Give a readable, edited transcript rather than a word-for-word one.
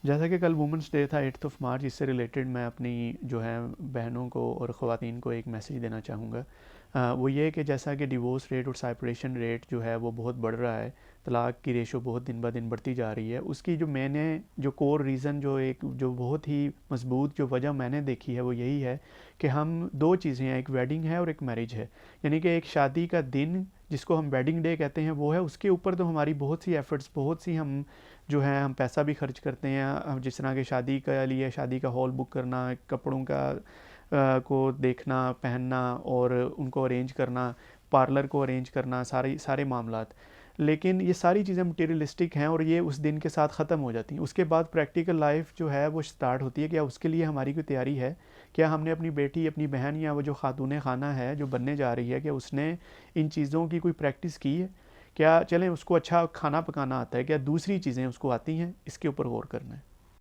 जैसा कि कल वुमेंस डे था 8th ऑफ मार्च, इससे रिलेटेड मैं अपनी जो है बहनों को और ख़वातीन को एक मैसेज देना चाहूँगा। वो ये कि जैसा कि डिवोर्स रेट और सेपरेशन रेट जो है वो बहुत बढ़ रहा है, तलाक की रेशो बहुत दिन ब दिन बढ़ती जा रही है, उसकी जो मैंने जो कोर रीज़न जो एक जो बहुत ही मजबूत जो वजह मैंने देखी है वो यही है कि हम दो चीज़ें हैं, एक वेडिंग है और एक मैरिज है। यानी कि एक शादी का दिन जिसको हम वेडिंग डे कहते हैं वो है, उसके ऊपर तो हमारी बहुत सी एफ़र्ट्स, बहुत सी हम जो है हम पैसा भी खर्च करते हैं। हम जिस तरह के शादी के लिए शादी का हॉल बुक करना, कपड़ों का को देखना, पहनना और उनको अरेंज करना, पार्लर को अरेंज करना, सारे सारे मामलात। लेकिन ये सारी चीज़ें मटेरियलिस्टिक हैं और ये उस दिन के साथ ख़त्म हो जाती हैं। उसके बाद प्रैक्टिकल लाइफ जो है वो स्टार्ट होती है। क्या उसके लिए हमारी कोई तैयारी है? क्या हमने अपनी बेटी, अपनी बहन या वो जो खातून खाना है जो बनने जा रही है, क्या उसने इन चीज़ों की कोई प्रैक्टिस की है? क्या चलें उसको अच्छा खाना पकाना आता है, क्या दूसरी चीज़ें उसको आती हैं? इसके ऊपर गौर करना है।